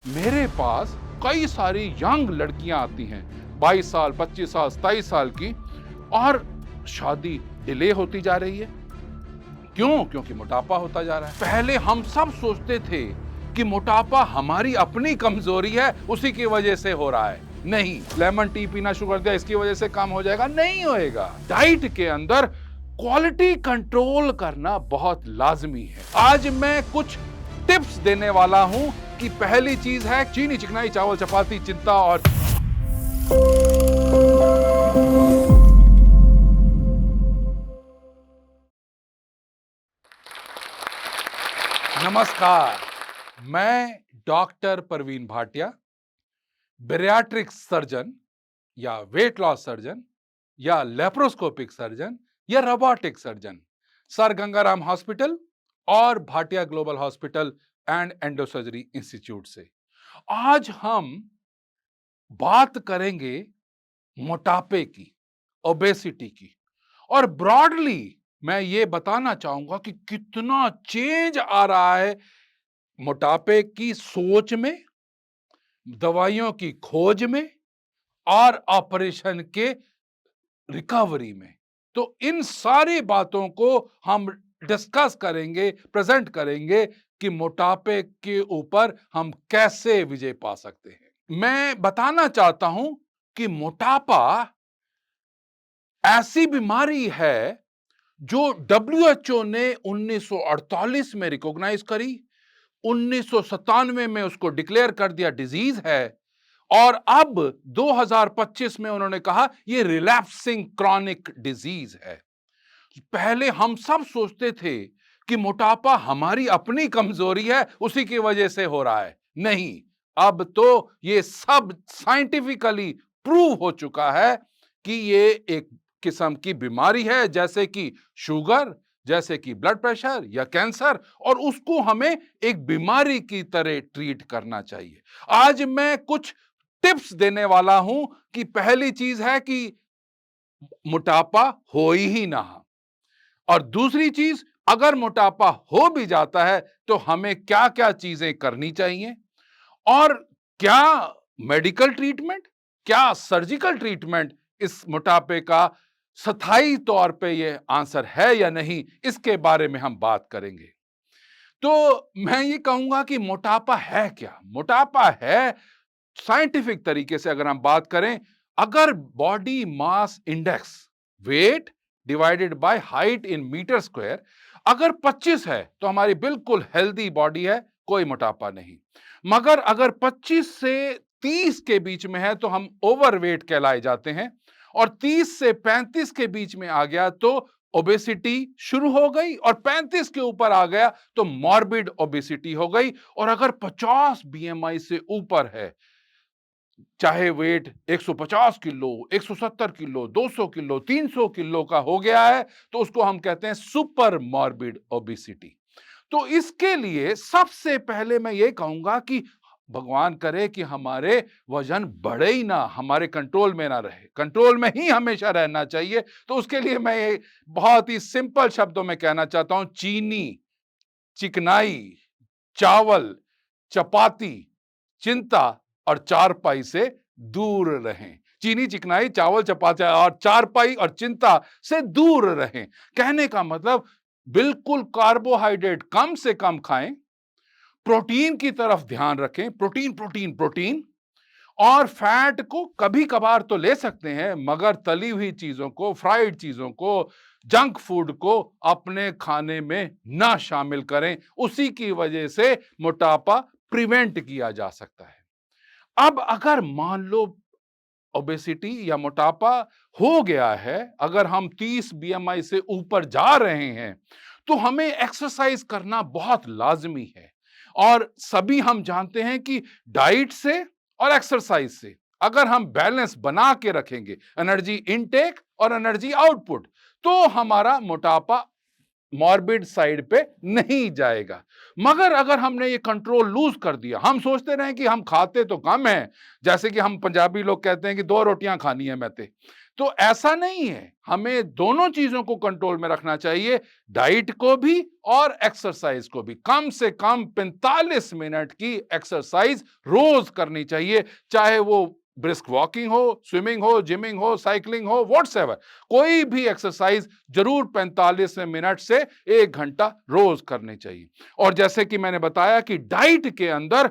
मेरे पास कई सारी यंग लड़कियां आती हैं, 22 साल, 25 साल, 27 साल की, और शादी डिले होती जा रही है। क्यों? क्योंकि मोटापा होता जा रहा है। पहले हम सब सोचते थे कि मोटापा हमारी अपनी कमजोरी है, उसी की वजह से हो रहा है। नहीं, लेमन टी पीना शुरू कर दिया, इसकी वजह से कम हो जाएगा, नहीं होएगा। डाइट के अंदर क्वालिटी कंट्रोल करना बहुत लाजमी है। आज मैं कुछ टिप्स देने वाला हूं कि पहली चीज है चीनी, चिकनाई, चावल, चपाती, चिंता और नमस्कार। मैं doctor Parveen Bhatia, bariatric surgeon या वेट लॉस सर्जन या लेप्रोस्कोपिक सर्जन या robotic surgeon, Sir Gangaram Hospital और Bhatia Global Hospital and Endosurgery Institute से आज हम बात करेंगे मोटापे की, ओबेसिटी की। और ब्रॉडली मैं ये बताना चाहूंगा कि कितना चेंज आ रहा है मोटापे की सोच में, दवाइयों की खोज में और ऑपरेशन के रिकवरी में। तो इन सारी बातों को हम डिस्कस करेंगे, प्रेजेंट करेंगे कि मोटापे के ऊपर हम कैसे विजय पा सकते हैं। मैं बताना चाहता हूं कि मोटापा ऐसी बीमारी है जो डब्ल्यूएचओ ने 1948 में रिकॉग्नाइज करी, 1997 में उसको डिक्लेयर कर दिया डिजीज है, और अब 2025 में उन्होंने कहा यह रिलैप्सिंग क्रॉनिक डिजीज है। पहले हम सब सोचते थे कि मोटापा हमारी अपनी कमजोरी है, उसी की वजह से हो रहा है। नहीं, अब तो यह सब साइंटिफिकली प्रूव हो चुका है कि यह एक किस्म की बीमारी है, जैसे कि शुगर, जैसे कि ब्लड प्रेशर या कैंसर, और उसको हमें एक बीमारी की तरह ट्रीट करना चाहिए। आज मैं कुछ टिप्स देने वाला हूं कि पहली चीज है कि मोटापा हो ही ना, और दूसरी चीज, अगर मोटापा हो भी जाता है तो हमें क्या क्या चीजें करनी चाहिए, और क्या मेडिकल ट्रीटमेंट, क्या सर्जिकल ट्रीटमेंट इस मोटापे का स्थायी तौर पे ये आंसर है या नहीं, इसके बारे में हम बात करेंगे। तो मैं ये कहूंगा कि मोटापा है क्या? मोटापा है, साइंटिफिक तरीके से अगर हम बात करें, अगर body mass index, weight divided by height in metre square, अगर 25 है तो हमारी बिल्कुल हेल्दी बॉडी है, कोई मोटापा नहीं। मगर अगर 25 से 30 के बीच में है तो हम ओवरवेट कहलाए जाते हैं, और 30 से 35 के बीच में आ गया तो ओबेसिटी शुरू हो गई, और 35 के ऊपर आ गया तो मॉर्बिड ओबेसिटी हो गई। और अगर 50 बीएमआई से ऊपर है, चाहे weight 150 kilo, 170 kilo, 200 kilo, 300 kilo का हो गया है, तो उसको हम कहते हैं सुपर मॉर्बिड ओबेसिटी। तो इसके लिए सबसे पहले मैं ये कहूंगा कि भगवान करे कि हमारे वजन बढ़े ही ना, हमारे कंट्रोल में ना रहे, कंट्रोल में ही हमेशा रहना चाहिए। तो उसके लिए मैं ये बहुत ही सिंपल शब्दों में कहना चाहता हूं, चीनी, चिकनाई, चावल, चपाती, चिंता और चारपाई से दूर रहें। चीनी, चिकनाई, चावल, चपाती और चारपाई और चिंता से दूर रहें। कहने का मतलब बिल्कुल कार्बोहाइड्रेट कम से कम खाएं, प्रोटीन की तरफ ध्यान रखें, प्रोटीन प्रोटीन प्रोटीन, और फैट को कभी कभार तो ले सकते हैं, मगर तली हुई चीजों को, फ्राइड चीजों को, जंक फूड को अपने खाने में ना शामिल करें। उसी की वजह से मोटापा प्रिवेंट किया जा सकता है। अब अगर मान लो ओबेसिटी या मोटापा हो गया है, अगर हम 30 बीएमआई से ऊपर जा रहे हैं, तो हमें एक्सरसाइज करना बहुत लाजमी है। और सभी हम जानते हैं कि डाइट से और एक्सरसाइज से अगर हम बैलेंस बना के रखेंगे, एनर्जी इनटेक और एनर्जी आउटपुट, तो हमारा मोटापा मॉर्बिड साइड पे नहीं जाएगा। मगर अगर हमने ये कंट्रोल लूज कर दिया, हम सोचते रहे कि हम खाते तो कम है, जैसे कि हम पंजाबी लोग कहते हैं कि 2 रोटियां खानी है मैंने, तो ऐसा नहीं है, हमें दोनों चीजों को कंट्रोल में रखना चाहिए, डाइट को भी और एक्सरसाइज को भी। कम से कम 45 मिनट की एक्सरसाइज रोज करनी चाहिए, चाहे वो ब्रिस्क वॉकिंग हो, स्विमिंग हो, जिमिंग हो, साइकिलिंग हो, व्हाट्सएवर, कोई भी एक्सरसाइज जरूर 45 मिनट से 1 घंटा रोज करनी चाहिए। और जैसे कि मैंने बताया कि डाइट के अंदर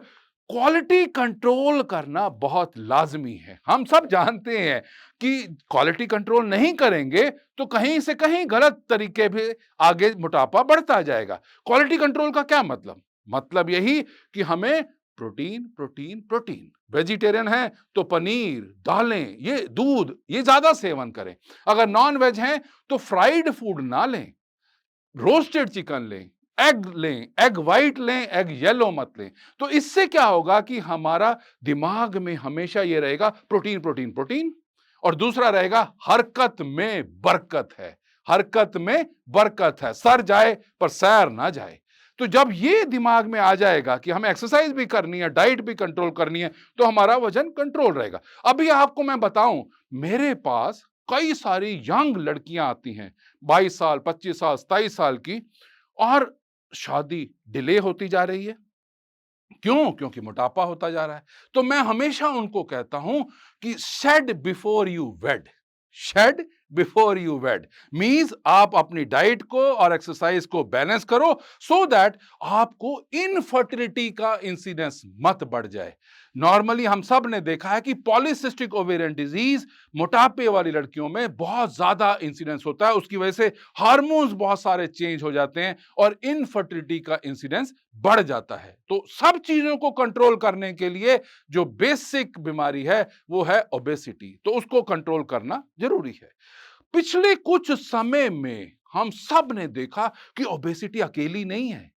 क्वालिटी कंट्रोल करना बहुत लाजमी है। हम सब जानते हैं कि क्वालिटी कंट्रोल नहीं करेंगे तो कहीं से कहीं गलत तरीके भी आगे मोटापा बढ़ता जाएगा। क्वालिटी कंट्रोल का क्या मतलब? मतलब यही कि हमें प्रोटीन प्रोटीन प्रोटीन, वेजिटेरियन है तो पनीर, दालें, ये दूध, ये ज्यादा सेवन करें। अगर नॉन वेज हैं तो फ्राइड फूड ना लें, रोस्टेड चिकन लें, एग लें, एग व्हाइट लें, एग येलो मत लें। तो इससे क्या होगा कि हमारा दिमाग में हमेशा ये रहेगा प्रोटीन प्रोटीन प्रोटीन, और दूसरा रहेगा हरकत में बरकत है। हरकत में बरकत है, सर जाए पर सैर ना जाए। तो जब ये दिमाग में आ जाएगा कि हमें एक्सरसाइज भी करनी है, डाइट भी कंट्रोल करनी है, तो हमारा वजन कंट्रोल रहेगा। अभी आपको मैं बताऊं, मेरे पास कई सारी यंग लड़कियां आती हैं, 22 साल, 25 साल, 27 साल की, और शादी डिले होती जा रही है। क्यों? क्योंकि मोटापा होता जा रहा है। तो मैं हमेशा उनको कहता हूं कि shed before you wed. Shed before you wed means आप अपनी डाइट को और एक्सरसाइज को बैलेंस करो, सो दैट आपको इनफर्टिलिटी का इंसिडेंस मत बढ़ जाए। नॉर्मली हम सब ने देखा है कि पॉलीसिस्टिक ओवेरियन डिजीज मोटापे वाली लड़कियों में बहुत ज्यादा इंसिडेंस होता है। उसकी वजह से हार्मोन्स बहुत सारे चेंज हो जाते हैं और इनफर्टिलिटी का इंसिडेंस बढ़ जाता है। तो सब चीजों को कंट्रोल करने के लिए जो बेसिक बीमारी है वो है ओबेसिटी, तो उसको कंट्रोल करना जरूरी है। पिछले कुछ समय में हम सब ने देखा कि ओबेसिटी अकेली नहीं है,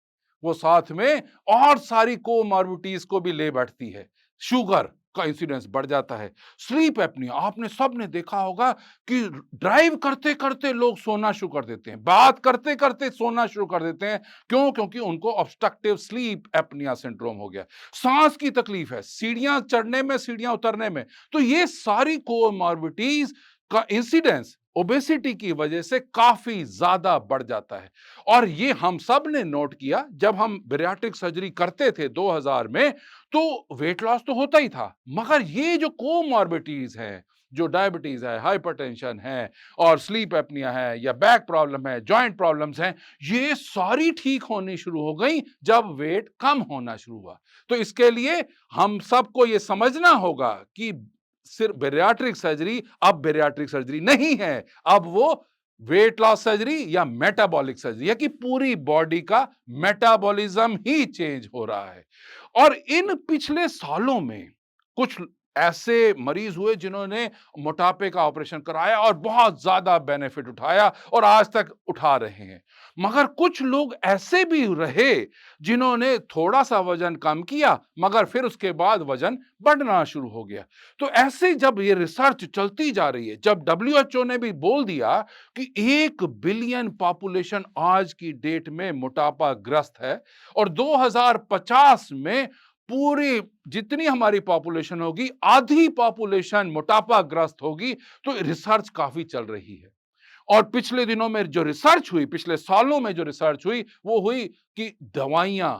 वो साथ में और सारी कोमॉर्बिडिटीज को भी ले बैठती है। शुगर का इंसिडेंस बढ़ जाता है, स्लीप एपनिया, आपने सब ने देखा होगा कि ड्राइव करते करते लोग सोना शुरू कर देते हैं, बात करते करते सोना शुरू कर देते हैं। क्यों? क्योंकि उनको ऑब्स्ट्रक्टिव स्लीप एपनिया सिंड्रोम हो गया। सांस की तकलीफ है, सीढ़ियां चढ़ने में, सीढ़ियां उतरने में। तो ये सारी कोमॉर्बिडिटीज का इंसिडेंस ओबेसिटी की वजह से काफी ज्यादा बढ़ जाता है। और ये हम सब ने नोट किया जब हम बैरिएट्रिक सर्जरी करते थे 2000 में, तो वेट लॉस तो होता ही था, मगर ये जो कोमॉर्बिडिटीज हैं, जो डायबिटीज है, हाइपरटेंशन है, और स्लीप एपनिया है, या बैक प्रॉब्लम है, जॉइंट प्रॉब्लम्स हैं, ये सारी ठीक होनी शुरू हो गई जब वेट कम होना शुरू हुआ। तो इसके लिए हम सबको ये समझना होगा कि सिर्फ बैरिएट्रिक सर्जरी अब बैरिएट्रिक सर्जरी नहीं है, अब वो वेट लॉस सर्जरी या मेटाबॉलिक सर्जरी है कि पूरी बॉडी का मेटाबॉलिज्म ही चेंज हो रहा है। और इन पिछले सालों में कुछ ऐसे मरीज हुए जिन्होंने मोटापे का ऑपरेशन कराया और बहुत ज्यादा बेनिफिट उठाया और आज तक उठा रहे हैं। मगर कुछ लोग ऐसे भी रहे जिन्होंने थोड़ा सा वजन कम किया मगर फिर उसके बाद वजन बढ़ना शुरू हो गया। तो ऐसे जब ये रिसर्च चलती जा रही है, जब डब्ल्यूएचओ ने भी बोल दिया कि 1 बिलियन पॉपुलेशन आज की डेट में मोटापा ग्रस्त है और 2050 में पूरी जितनी हमारी पॉपुलेशन होगी, आधी पॉपुलेशन मोटापा ग्रस्त होगी, तो रिसर्च काफी चल रही है। और पिछले दिनों में जो रिसर्च हुई, पिछले सालों में जो रिसर्च हुई, वो हुई कि दवाइयां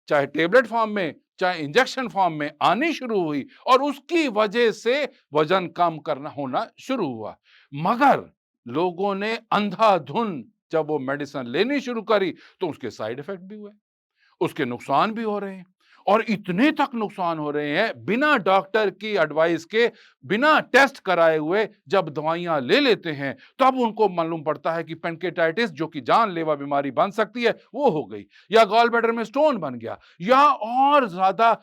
चाहे टेबलेट फॉर्म में चाहे इंजेक्शन फॉर्म में आनी शुरू हुई और उसकी वजह से वजन कम करना होना शुरू हुआ। मगर लोगों ने अंधाधुन जब वो मेडिसिन लेनी शुरू करी तो उसके साइड इफेक्ट भी हुए, उसके नुकसान भी हो रहे हैं। और इतने तक नुकसान हो रहे हैं बिना डॉक्टर की एडवाइस के, बिना टेस्ट कराए हुए जब दवाइयां ले लेते हैं तब उनको मालूम पड़ता है कि पेनकेटाइटिस, जो कि जानलेवा बीमारी बन सकती है, वो हो गई, या गॉल ब्लैडर में स्टोन बन गया, या और ज्यादा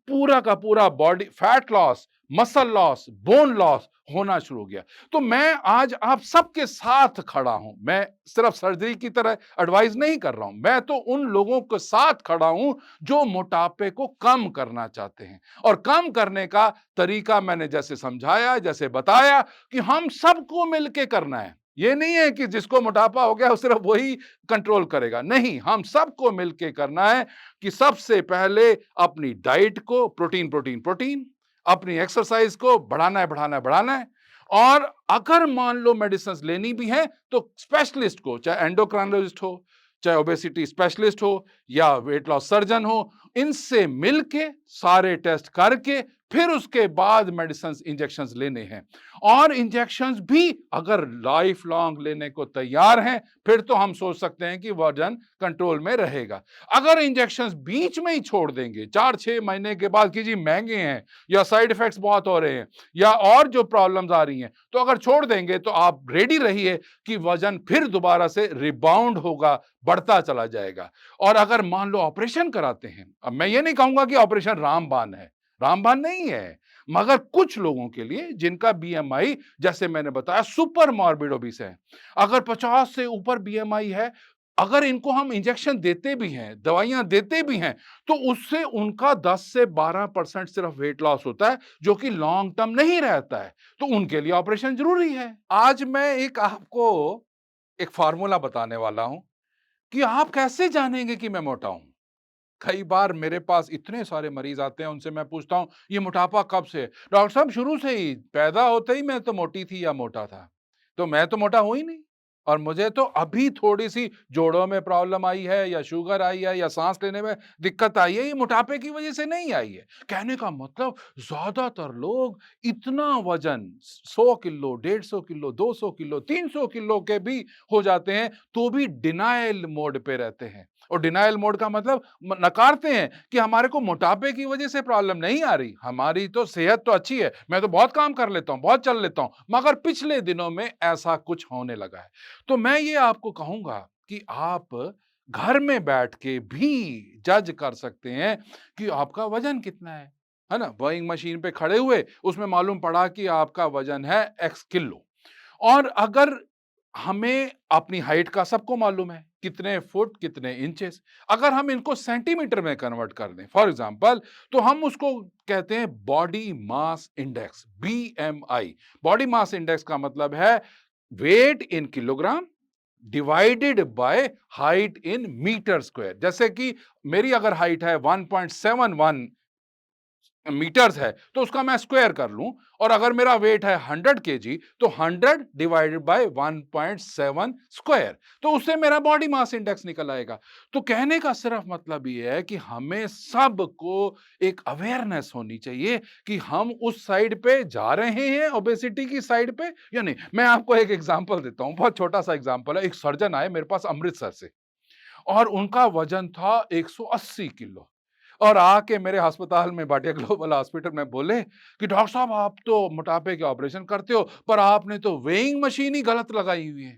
पूरा का पूरा body fat loss, muscle loss, bone loss होना शुरू हो गया। तो मैं आज आप सबके साथ खड़ा हूं, मैं सिर्फ सर्जरी की तरह एडवाइस नहीं कर रहा हूं, मैं तो उन लोगों के साथ खड़ा हूं जो मोटापे को कम करना चाहते हैं। और कम करने का तरीका मैंने जैसे समझाया, जैसे बताया कि हम सबको मिलके करना है। ये नहीं है कि जिसको मोटापा हो गया सिर्फ वही कंट्रोल करेगा, नहीं, हम सबको मिलके करना है कि सबसे पहले अपनी डाइट को प्रोटीन प्रोटीन प्रोटीन, अपनी एक्सरसाइज को बढ़ाना है बढ़ाना है बढ़ाना है, और अगर मान लो मेडिसिन लेनी भी है तो स्पेशलिस्ट को, चाहे एंडोक्राइनोलॉजिस्ट हो, चाहे ओबेसिटी स्पेशलिस्ट हो या वेट लॉस सर्जन हो, इनसे मिलके सारे टेस्ट करके फिर उसके बाद मेडिसिन इंजेक्शंस लेने हैं। और इंजेक्शंस भी अगर लाइफ लॉन्ग लेने को तैयार हैं फिर तो हम सोच सकते हैं कि वजन कंट्रोल में रहेगा। अगर इंजेक्शंस बीच में ही छोड़ देंगे 4-6 महीने के बाद कि जी महंगे हैं या साइड इफेक्ट्स बहुत हो रहे हैं या और जो प्रॉब्लम्स आ रही हैं, तो अगर छोड़ देंगे तो आप रेडी रहिए कि वजन फिर दोबारा से रिबाउंड होगा, बढ़ता चला जाएगा। और अगर मान लो ऑपरेशन कराते हैं, अब मैं ये नहीं कहूंगा कि ऑपरेशन रामबाण है, रामबाण नहीं है, मगर कुछ लोगों के लिए जिनका बीएमआई जैसे मैंने बताया सुपर मॉर्बिड ओबीस है, अगर 50 से ऊपर बीएमआई है, अगर इनको हम इंजेक्शन देते भी हैं, दवाइयां देते भी हैं, तो उससे उनका 10 से 12% सिर्फ वेट लॉस होता है, जो कि लॉन्ग टर्म नहीं रहता है, तो उनके लिए ऑपरेशन जरूरी है। आज मैं एक आपको एक फार्मूला बताने वाला हूं कि आप कैसे जानेंगे कि मैं मोटा हूं। कई बार मेरे पास इतने सारे मरीज आते हैं, उनसे मैं पूछता हूं ये मोटापा कब से? डॉक्टर साहब शुरू से ही, पैदा होते ही मैं तो मोटी थी या मोटा था। तो मैं तो मोटा हूं ही नहीं, और मुझे तो अभी थोड़ी सी जोड़ों में प्रॉब्लम आई है या शुगर आई है या सांस लेने में दिक्कत आई है, ये मोटापे की वजह से नहीं आई है। कहने का मतलब ज्यादातर लोग इतना वजन 100 किलो, 150 किलो, 200 किलो, 300 किलो के भी हो जाते हैं तो भी डिनायल मोड पे रहते हैं। और डिनायल मोड का मतलब नकारते हैं कि हमारे को मोटापे की वजह से प्रॉब्लम नहीं आ रही, हमारी तो सेहत तो अच्छी है, मैं तो बहुत काम कर लेता हूं, बहुत चल लेता हूं, मगर पिछले दिनों में ऐसा कुछ होने लगा है। तो मैं ये आपको कहूंगा कि आप घर में बैठ के भी जज कर सकते हैं कि आपका वजन कितना है ना। वेइंग मशीन पे खड़े हुए उसमें मालूम पड़ा कि आपका वजन है x किलो। और अगर हमें अपनी हाइट का सबको मालूम है, कितने फुट कितने इंचेस, अगर हम इनको सेंटीमीटर में कन्वर्ट कर दें फॉर एग्जांपल, तो हम उसको कहते हैं body mass index, BMI. Body mass index का मतलब है weight in kilogram divided by height in metre square. जैसे कि मेरी अगर हाइट है 1.71 मीटर्स है तो उसका मैं स्क्वायर कर लूं, और अगर मेरा वेट है 100 kg तो 100 डिवाइडेड बाय 1.7 स्क्वायर, तो उससे मेरा बॉडी मास इंडेक्स निकल आएगा। तो कहने का सिर्फ मतलब ये है कि हमें सबको एक अवेयरनेस होनी चाहिए कि हम उस साइड पे जा रहे हैं, ओबेसिटी की साइड पे या नहीं। मैं आपको एक एग्जांपल देता हूं, बहुत छोटा सा एग्जांपल है। एक सर्जन आए मेरे पास अमृतसर से, और उनका वजन था 180 किलो, और आके मेरे अस्पताल में, भाटिया ग्लोबल हॉस्पिटल में बोले कि डॉक्टर साहब आप तो मोटापे के ऑपरेशन करते हो, पर आपने तो वेइंग मशीन ही गलत लगाई हुई है।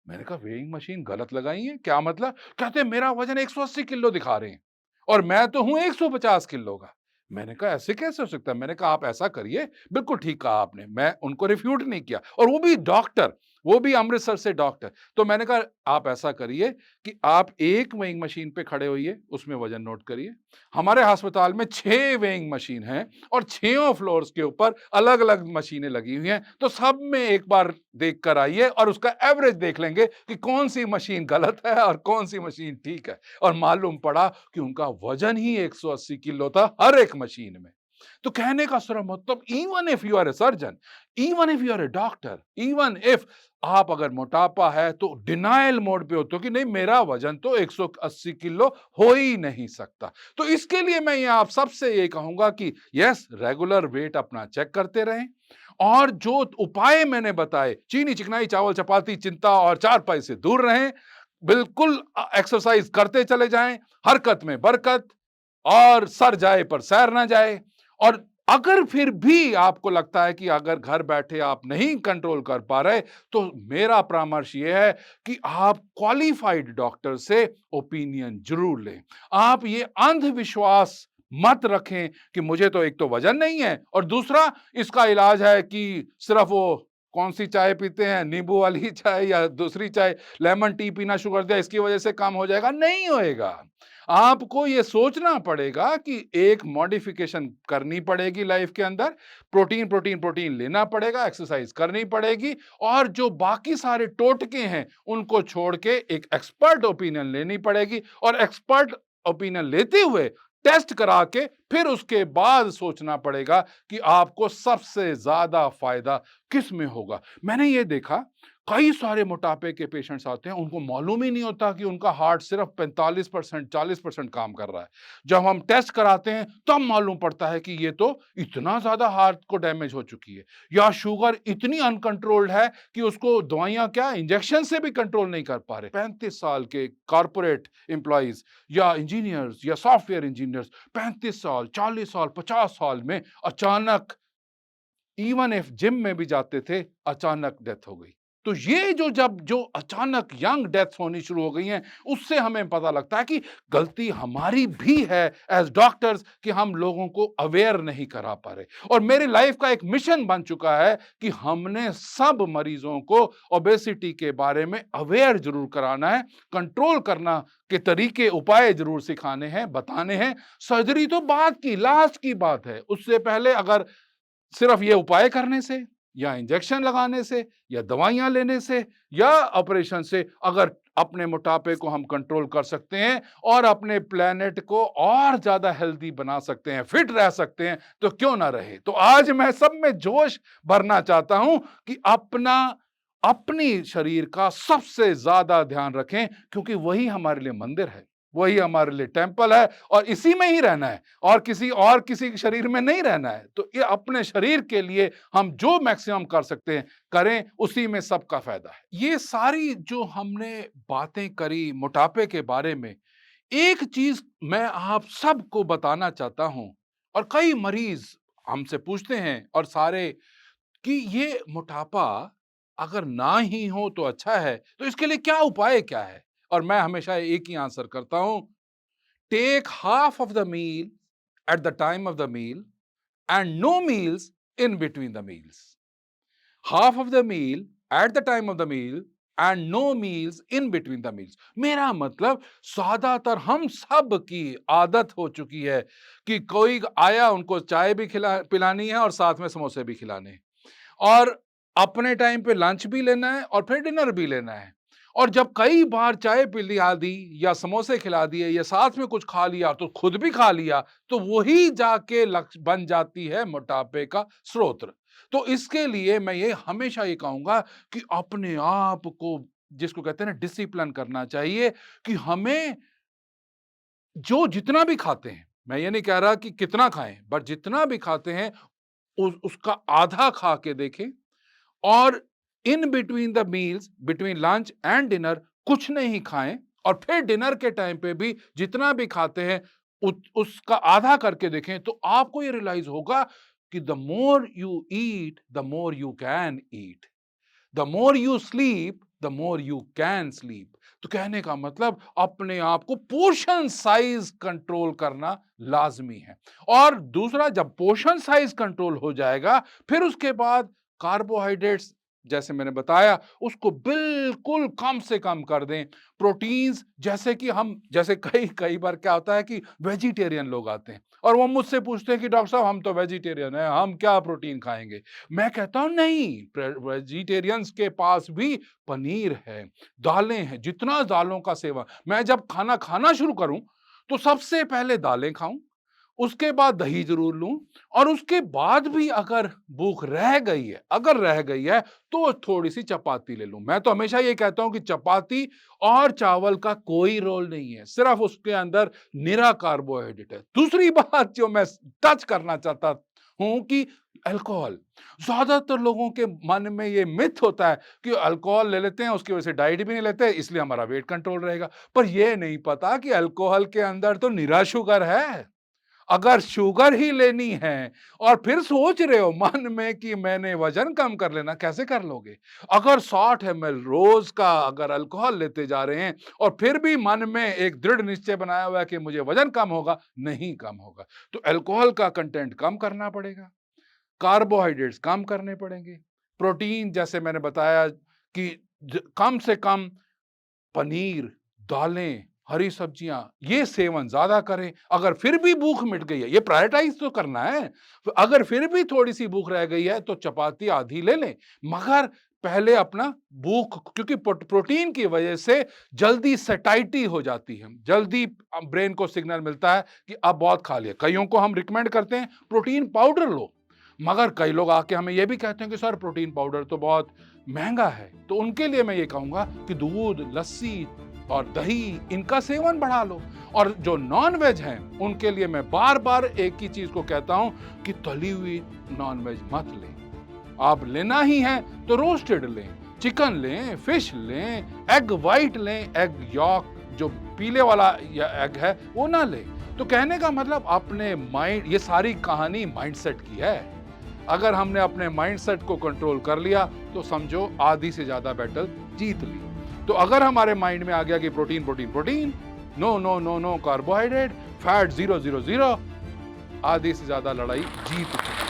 मैंने कहा वेइंग मशीन गलत लगाई है क्या मतलब? कहते मेरा वजन 180 किलो दिखा रहे हैं और मैं तो हूं 150 किलो का। मैंने कहा ऐसे कैसे हो सकता है? मैंने कहा आप ऐसा करिए, बिल्कुल ठीक कहा आपने, मैं उनको रिफ्यूट नहीं किया, और वो भी डॉक्टर, वो भी अमृतसर से डॉक्टर। तो मैंने कहा आप ऐसा करिए कि आप एक वेइंग मशीन पे खड़े होइए, उसमें वजन नोट करिए। हमारे अस्पताल में 6 वेइंग मशीन हैं और 6 फ्लोर्स के ऊपर अलग अलग मशीनें लगी हुई हैं, तो सब में एक बार देख कर आइए और उसका एवरेज देख लेंगे कि कौन सी मशीन गलत है और कौन सी मशीन ठीक है। और मालूम पड़ा कि उनका वजन ही 180 किलो था हर एक मशीन में। तो कहने का सिर्फ मतलब, even if you are a surgeon, even if you are a doctor, even if आप अगर मोटापा है तो डिनायल मोड पे होते हो कि नहीं मेरा वजन तो 180 किलो हो ही नहीं सकता। तो इसके लिए मैं ये आप सबसे ये कहूंगा कि यस, रेगुलर वेट अपना चेक करते रहें, और जो उपाय मैंने बताए, चीनी चिकनाई चावल चपाती चिंता और चारपाई से दूर रहें, बिल्कुल एक्सरसाइज करते चले जाएं, हरकत में बरकत, और सर जाए पर सैर ना जाए। और अगर फिर भी आपको लगता है कि अगर घर बैठे आप नहीं कंट्रोल कर पा रहे, तो मेरा परामर्श यह है कि आप क्वालिफाइड डॉक्टर से ओपिनियन जरूर लें। आप ये अंधविश्वास मत रखें कि मुझे तो एक तो वजन नहीं है और दूसरा इसका इलाज है कि सिर्फ वो कौन सी चाय पीते हैं, नींबू वाली चाय या दूसरी चाय, लेमन टी पीना शुगर दिया इसकी वजह से काम हो जाएगा। नहीं होएगा। आपको ये सोचना पड़ेगा कि एक मॉडिफिकेशन करनी पड़ेगी लाइफ के अंदर, प्रोटीन प्रोटीन प्रोटीन लेना पड़ेगा, एक्सरसाइज करनी पड़ेगी, और जो बाकी सारे टोटके हैं उनको छोड़ के एक एक्सपर्ट ओपिनियन लेनी पड़ेगी, और एक्सपर्ट ओपिनियन लेते हुए टेस्ट करा के फिर उसके बाद सोचना पड़ेगा कि आपको सबसे ज्यादा फायदा किस में होगा। मैंने ये देखा कई सारे मोटापे के पेशेंट्स आते हैं, उनको मालूम ही नहीं होता कि उनका हार्ट सिर्फ 45% 40% काम कर रहा है। जब हम टेस्ट कराते हैं तब मालूम पड़ता है कि ये तो इतना ज्यादा हार्ट को डैमेज हो चुकी है, या शुगर इतनी अनकंट्रोल्ड है कि उसको दवाइयां क्या इंजेक्शन से भी कंट्रोल नहीं कर पा रहे। 35 साल के कॉर्पोरेट एम्प्लॉइज या इंजीनियर्स या सॉफ्टवेयर इंजीनियर्स 35 साल 40 साल 50 साल में अचानक, इवन इफ जिम में भी जाते थे, अचानक डेथ हो गई। तो ये जो अचानक यंग डेथ्स होनी शुरू हो गई हैं, उससे हमें पता लगता है कि गलती हमारी भी है एज डॉक्टर्स कि हम लोगों को अवेयर नहीं करा पा रहे। और मेरी लाइफ का एक मिशन बन चुका है कि हमने सब मरीजों को ओबेसिटी के बारे में अवेयर जरूर कराना है, कंट्रोल करना के तरीके उपाय जरूर सिखाने हैं, बताने हैं। सर्जरी तो बाद की लास्ट की बात है। उससे पहले अगर सिर्फ ये उपाय करने से या इंजेक्शन लगाने से या दवाइयां लेने से या ऑपरेशन से अगर अपने मोटापे को हम कंट्रोल कर सकते हैं और अपने प्लेनेट को और ज्यादा हेल्दी बना सकते हैं, फिट रह सकते हैं, तो क्यों ना रहे। तो आज मैं सब में जोश भरना चाहता हूं कि अपनी शरीर का सबसे ज्यादा ध्यान रखें, क्योंकि वही हमारे लिए मंदिर है, वही हमारे लिए टेंपल है, और इसी में ही रहना है और किसी के शरीर में नहीं रहना है। तो ये अपने शरीर के लिए हम जो मैक्सिमम कर सकते हैं करें, उसी में सबका फायदा है। ये सारी जो हमने बातें करी मोटापे के बारे में, एक चीज मैं आप सबको बताना चाहता हूं, और कई मरीज हमसे पूछते हैं और सारे, कि ये मोटापा अगर ना ही हो तो अच्छा है, तो इसके लिए क्या उपाय क्या है। और मैं हमेशा एक ही आंसर करता हूं, take half of the meal at the time of the meal and no meals in between the meals. Half of the meal at the time of the meal and no meals in between the meals. मेरा मतलब ज्यादातर हम सब की आदत हो चुकी है कि कोई आया, उनको चाय भी पिलानी है और साथ में समोसे भी खिलाने हैं, और अपने टाइम पे लंच भी लेना है और फिर डिनर भी लेना है। और जब कई बार चाय पिला दी या समोसे खिला दिए या साथ में कुछ खा लिया तो खुद भी खा लिया, तो वही जाके लक्ष्य बन जाती है मोटापे का स्रोत। तो इसके लिए मैं ये हमेशा ये कहूंगा कि अपने आप को, जिसको कहते हैं ना, डिसिप्लिन करना चाहिए कि हमें जो जितना भी खाते हैं, मैं ये नहीं कह रहा कि कितना खाएं, बट जितना भी खाते हैं उसका आधा खा के देखें, और इन between the meals, between lunch and dinner कुछ नहीं खाएं, और फिर डिनर के टाइम पे भी जितना भी खाते हैं उसका आधा करके देखें। तो आपको ये रियलाइज होगा कि the more you eat the more you can eat, the more you sleep the more you can sleep. तो कहने का मतलब अपने आप को पोर्शन साइज कंट्रोल करना लाजमी है। और दूसरा, जब पोर्शन साइज कंट्रोल हो जाएगा, फिर उसके बाद कार्बोहाइड्रेट्स, जैसे मैंने बताया, उसको बिल्कुल कम से कम कर दें। प्रोटीन्स, जैसे कई कई बार क्या होता है कि वेजिटेरियन लोग आते हैं और वो मुझसे पूछते हैं कि डॉक्टर साहब हम तो वेजिटेरियन हैं, हम क्या प्रोटीन खाएंगे। मैं कहता हूं नहीं, वेजिटेरियंस के पास भी पनीर है, दालें हैं, जितना दालों का सेवन। मैं जब खाना खाना शुरू करूं तो सबसे पहले दालें खाऊं, उसके बाद दही जरूर लूं, और उसके बाद भी अगर भूख रह गई है तो थोड़ी सी चपाती ले लूं। मैं तो हमेशा ये कहता हूं कि चपाती और चावल का कोई रोल नहीं है, सिर्फ उसके अंदर निरा कार्बोहाइड्रेट है। दूसरी बात जो मैं टच करना चाहता हूं कि अल्कोहल, ज्यादातर लोगों के मन में ये मिथ होता है कि अल्कोहल ले लेते हैं, उसकी वजह से डाइट भी नहीं लेते, इसलिए हमारा वेट कंट्रोल रहेगा। पर यह नहीं पता कि अल्कोहल के अंदर तो निरा शुगर है। अगर शुगर ही लेनी है और फिर सोच रहे हो मन में कि मैंने वजन कम कर लेना, कैसे कर लोगे। अगर 60 ml रोज का अगर अल्कोहल लेते जा रहे हैं और फिर भी मन में एक दृढ़ निश्चय बनाया हुआ है कि मुझे वजन कम होगा, नहीं कम होगा। तो अल्कोहल का कंटेंट कम करना पड़ेगा, कार्बोहाइड्रेट्स कम करने पड़ेंगे, प्रोटीन जैसे मैंने बताया कि कम से कम पनीर, दालें, हरी सब्जियां, ये सेवन ज्यादा करें। अगर फिर भी भूख मिट गई है, ये प्रायोरिटाइज तो करना है, तो अगर फिर भी थोड़ी सी भूख रह गई है तो चपाती आधी ले लें, मगर पहले अपना भूख, क्योंकि प्रोटीन की वजह से जल्दी सैटिस्फाई हो जाती है, जल्दी ब्रेन को सिग्नल मिलता है कि अब बहुत खा लिया। कईयों को हम रिकमेंड करते हैं प्रोटीन पाउडर लो, मगर कई लोग आके हमें यह भी कहते हैं कि सर प्रोटीन पाउडर तो बहुत महंगा है। तो उनके लिए मैं ये कहूंगा कि दूध, लस्सी और दही, इनका सेवन बढ़ा लो। और जो नॉन वेज हैं उनके लिए मैं बार बार एक ही चीज को कहता हूं कि तली हुई नॉन वेज मत लें। आप लेना ही है तो रोस्टेड लें, चिकन लें, फिश लें, एग वाइट लें, एग यॉक जो पीले वाला एग है वो ना लें। तो कहने का मतलब अपने माइंड, ये सारी कहानी माइंडसेट की है। अगर हमने अपने माइंडसेट को कंट्रोल कर लिया तो समझो आधी से ज्यादा बैटल जीत ली। तो अगर हमारे माइंड में आ गया कि protein protein protein, no no no no carbohydrate, fat 0 0 0, आधी से ज्यादा लड़ाई जीत चुकी।